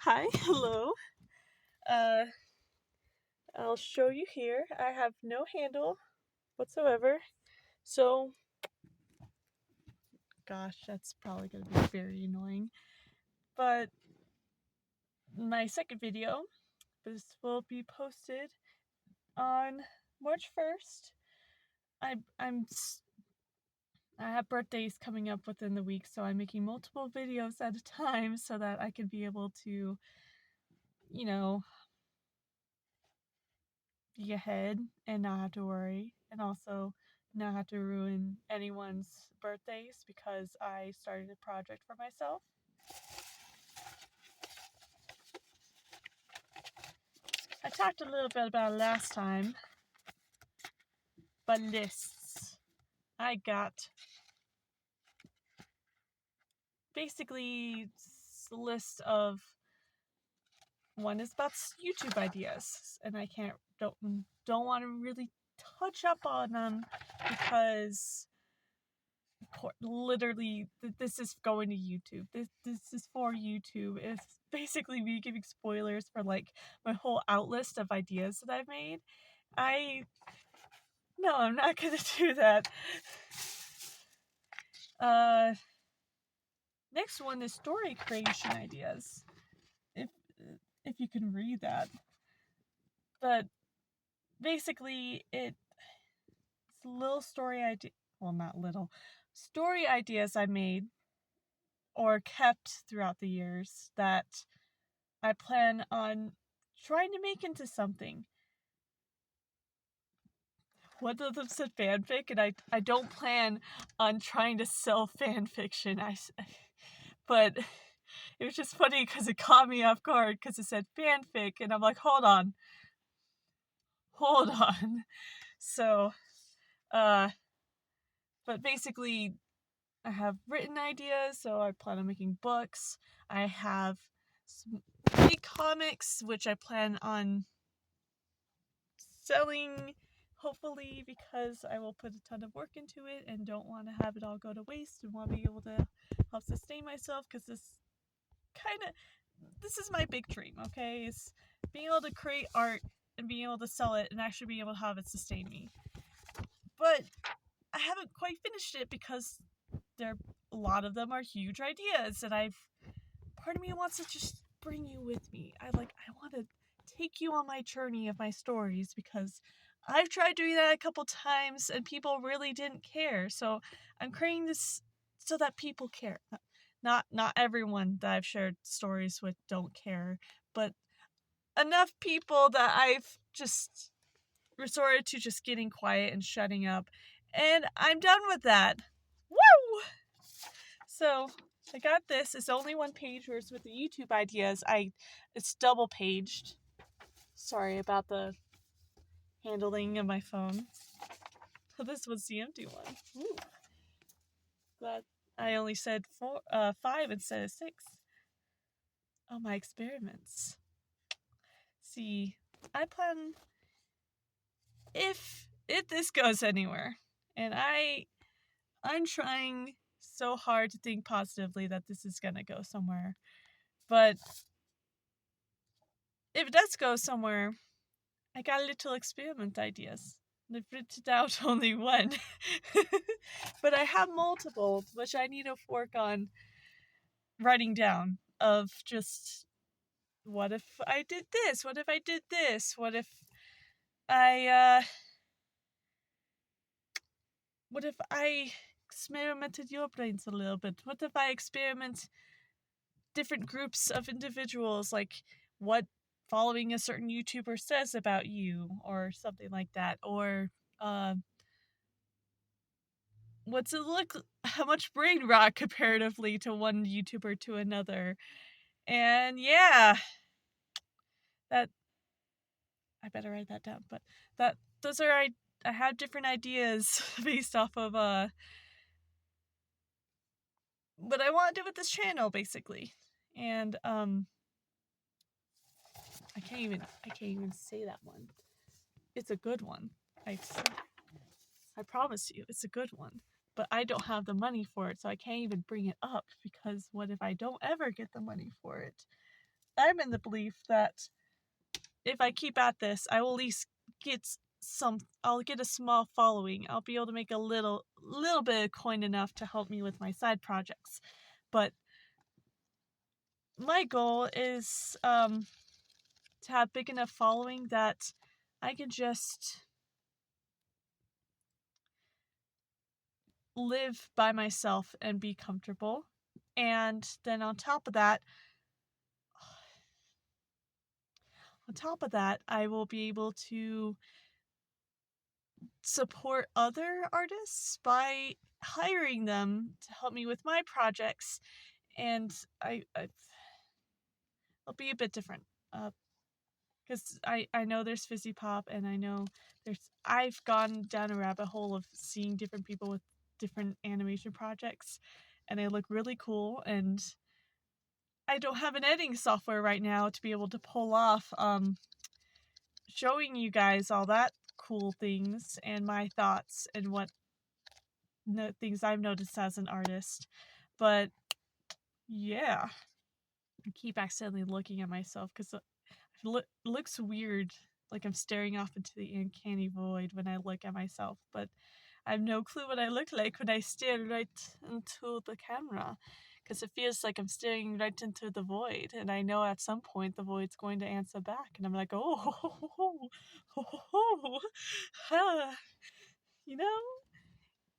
Hi, hello. Uh, I'll show you here. I have no handle whatsoever. So, gosh, that's probably going to be very annoying. But my second video, this will be posted on March 1st. I I'm I have birthdays coming up within the week, so I'm making multiple videos at a time so that I can be able to, you know, be ahead and not have to worry, and also not have to ruin anyone's birthdays because I started a project for myself. I talked a little bit about it last time, but lists. I got basically a list of one is about YouTube ideas, and I don't want to really touch up on them because literally this is going to YouTube. This is for YouTube. It's basically me giving spoilers for like my whole outlist of ideas that I've made. I'm not gonna do that. Next one is story creation ideas. If if you can read that. But basically it's little story idea well, not little. Story ideas I made or kept throughout the years that I plan on trying to make into something. One of them said fanfic, and I don't plan on trying to sell fan fiction. But it was just funny because it caught me off guard because it said fanfic, and I'm like, hold on. So, but basically, I have written ideas, so I plan on making books. I have some mini comics, which I plan on selling, hopefully, because I will put a ton of work into it and don't want to have it all go to waste and want to be able to help sustain myself because this is my big dream, okay? Is being able to create art and being able to sell it and actually being able to have it sustain me. But I haven't quite finished it because a lot of them are huge ideas, and part of me wants to just bring you with me. I want to take you on my journey of my stories because I've tried doing that a couple times and people really didn't care. So I'm creating this so that people care. Not everyone that I've shared stories with don't care, but enough people that I've just resorted to just getting quiet and shutting up. And I'm done with that. Woo! So I got this. It's only one page, whereas with the YouTube ideas, it's double paged. Sorry about the handling of my phone. This was the empty one. Ooh. Glad I only said 5 instead of 6. Oh, my experiments. See, I plan if this goes anywhere, and I'm trying so hard to think positively that this is gonna go somewhere, but if it does go somewhere, I got little experiment ideas. I've written out only one. But I have multiple, which I need to work on writing down of just what if I did this? What if I did this? I what if I experimented your brains a little bit? What if I experiment different groups of individuals, like what following a certain YouTuber says about you or something like that, or what's it look how much brain rot comparatively to one YouTuber to another. And yeah, that I better write that down. But those are I have different ideas based off of what I want to do with this channel basically. And I can't even say that one. It's a good one. I promise you, it's a good one. But I don't have the money for it, so I can't even bring it up because what if I don't ever get the money for it? I'm in the belief that if I keep at this, I will at least get I'll get a small following. I'll be able to make a little bit of coin enough to help me with my side projects. But my goal is to have big enough following that I can just live by myself and be comfortable. And then on top of that, I will be able to support other artists by hiring them to help me with my projects. And I'll be a bit different. Because I know there's Fizzy Pop, and I know I've gone down a rabbit hole of seeing different people with different animation projects, and they look really cool, and I don't have an editing software right now to be able to pull off showing you guys all that cool things and my thoughts and what things I've noticed as an artist. But yeah, I keep accidentally looking at myself because it looks weird, like I'm staring off into the uncanny void when I look at myself, but I have no clue what I look like when I stare right into the camera, because it feels like I'm staring right into the void, and I know at some point the void's going to answer back, and I'm like, oh, you know,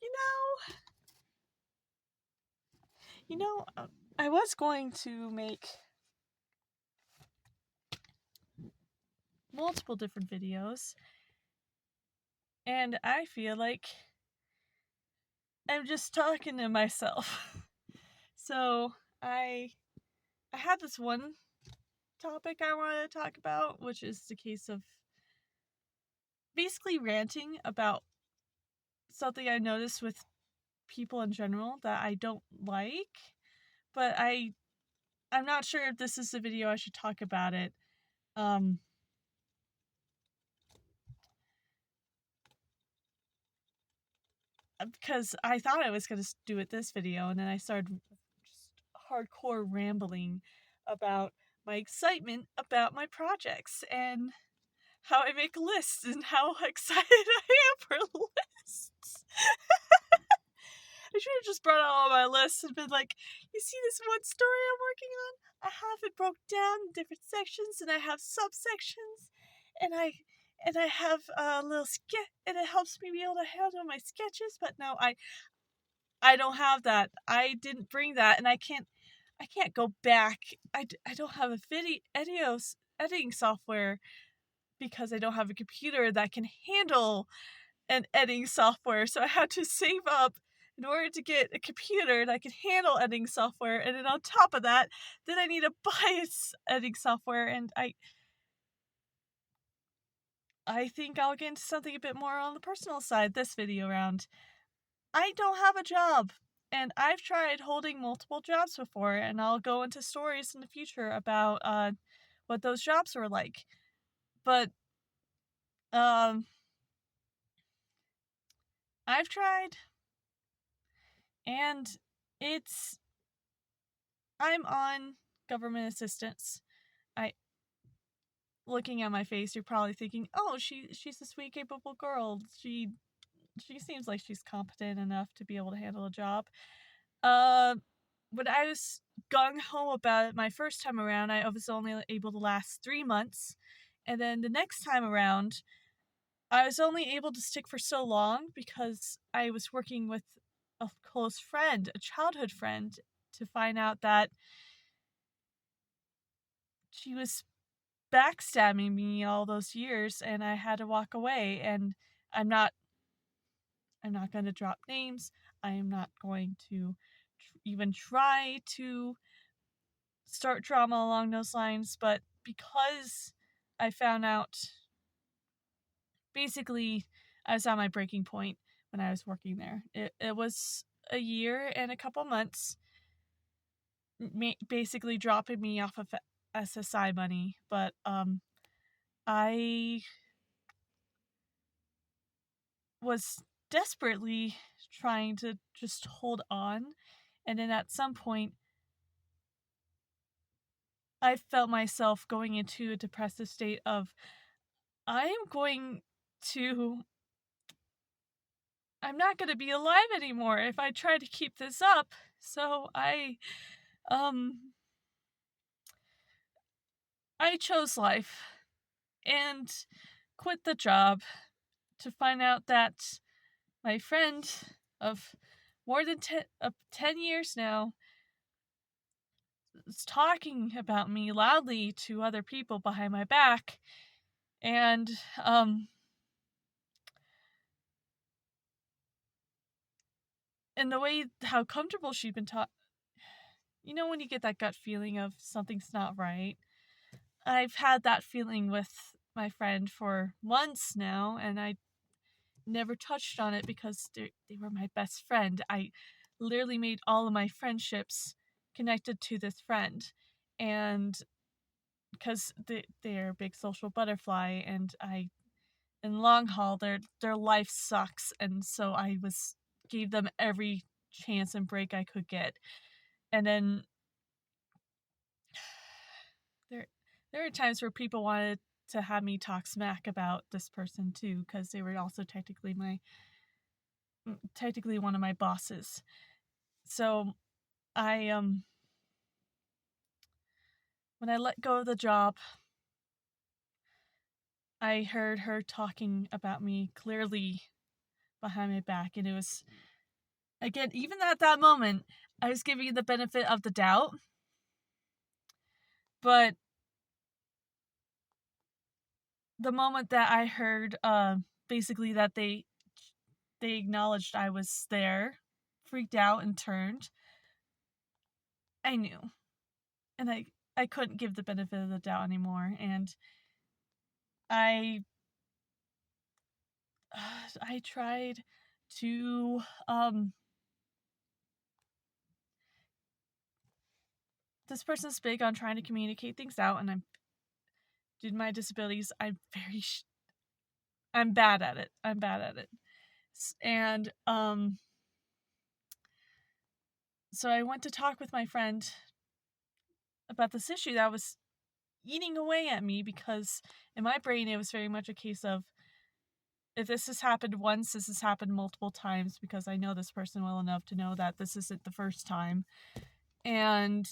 you know, you know, I was going to make multiple different videos, and I feel like I'm just talking to myself. So I had this one topic I wanted to talk about, which is the case of basically ranting about something I noticed with people in general that I don't like, but I'm not sure if this is the video I should talk about it. Because I thought I was going to do it this video, and then I started just hardcore rambling about my excitement about my projects and how I make lists and how excited I am for lists. I should have just brought out all my lists and been like, you see this one story I'm working on? I have it broke down in different sections, and I have subsections, and I have a little sketch, and it helps me be able to handle my sketches. But no, I don't have that. I didn't bring that, and I can't go back. I don't have a editing software because I don't have a computer that can handle an editing software. So I had to save up in order to get a computer that can handle editing software, and then on top of that, then I need to buy editing software, and I think I'll get into something a bit more on the personal side this video round. I don't have a job, and I've tried holding multiple jobs before, and I'll go into stories in the future about what those jobs were like. But I've tried, and I'm on government assistance. I Looking at my face, you're probably thinking, "Oh, she's a sweet, capable girl. She seems like she's competent enough to be able to handle a job." When I was gung ho about it my first time around, I was only able to last 3 months, and then the next time around, I was only able to stick for so long because I was working with a close friend, a childhood friend, to find out that she was backstabbing me all those years, and I had to walk away. And I'm not going to drop names. I am not going to even try to start drama along those lines, but because I found out, basically, I was at my breaking point when I was working there. It was a year and a couple months, basically dropping me off of SSI money, but I was desperately trying to just hold on, and then at some point I felt myself going into a depressive state of I'm going to I'm not going to be alive anymore if I try to keep this up. So um I chose life and quit the job to find out that my friend of more than 10 years now is talking about me loudly to other people behind my back. And in the way how comfortable she'd been taught, you know, when you get that gut feeling of something's not right. I've had that feeling with my friend for months now, and I never touched on it because they were my best friend. I literally made all of my friendships connected to this friend, and because they're a big social butterfly, and in long haul their life sucks, and so I was gave them every chance and break I could get. And then there there are times where people wanted to have me talk smack about this person too, because they were also technically one of my bosses. So I when I let go of the job, I heard her talking about me clearly behind my back, and it was, again, even at that moment, I was giving the benefit of the doubt, but the moment that I heard basically that they acknowledged I was there, freaked out and turned, I knew. And I couldn't give the benefit of the doubt anymore, and I I tried to this person's big on trying to communicate things out, and I'm due to my disabilities, I'm bad at it. I'm bad at it. And so I went to talk with my friend about this issue that was eating away at me, because in my brain it was very much a case of, if this has happened once, this has happened multiple times, because I know this person well enough to know that this isn't the first time. And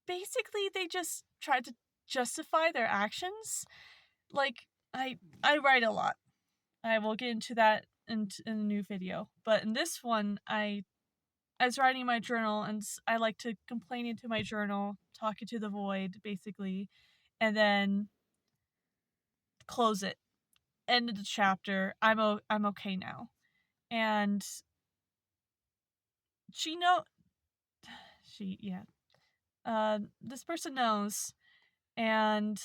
basically they just tried to justify their actions. Like, I write a lot. I will get into that in a new video. But in this one, I was writing my journal, and I like to complain into my journal, talking to the void, basically, and then close it. End of the chapter. I'm okay now. And she know she yeah. This person knows, and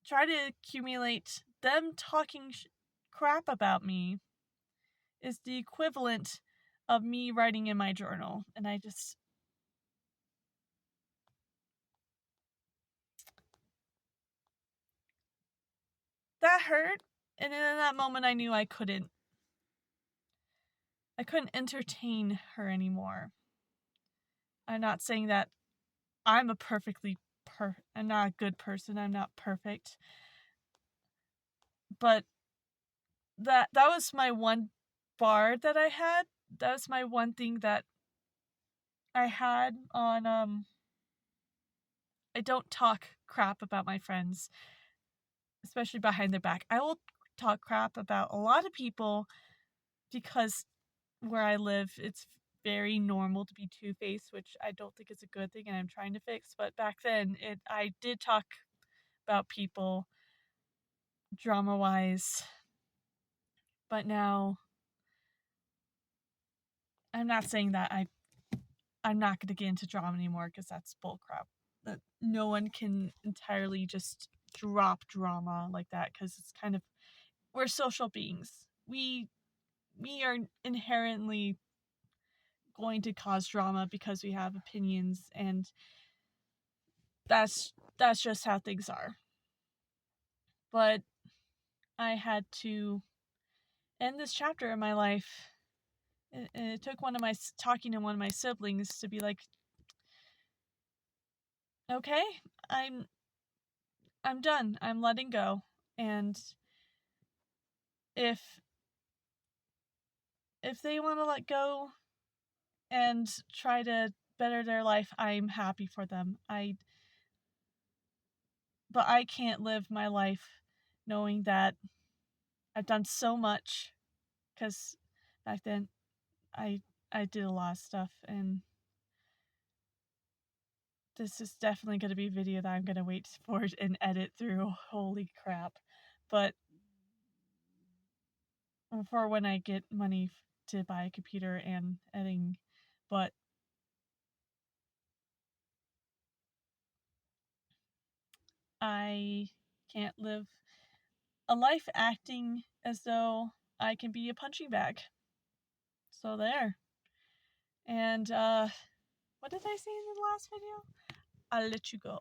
try to accumulate them talking crap about me is the equivalent of me writing in my journal. And I just, that hurt. And in that moment I knew I couldn't entertain her anymore. I'm not saying that I'm I'm not a good person, I'm not perfect, but that was my one bar that I had. That was my one thing that I had on I don't talk crap about my friends, especially behind their back. I will talk crap about a lot of people, because where I live, it's very normal to be two-faced, which I don't think is a good thing and I'm trying to fix. But back then, I did talk about people drama-wise. But now, I'm not saying that I'm not going to get into drama anymore, because that's bullcrap. That no one can entirely just drop drama like that, because it's kind of, we're social beings. We are inherently going to cause drama because we have opinions, and that's just how things are. But I had to end this chapter in my life. And it took talking to one of my siblings to be like, Okay? I'm done. I'm letting go. And if they want to let go and try to better their life, I'm happy for them. But I can't live my life knowing that I've done so much, cuz back then I did a lot of stuff, and this is definitely going to be a video that I'm going to wait for and edit through. Holy crap. But for when I get money to buy a computer and editing, but I can't live a life acting as though I can be a punching bag. So there. And what did I say in the last video? I'll let you go.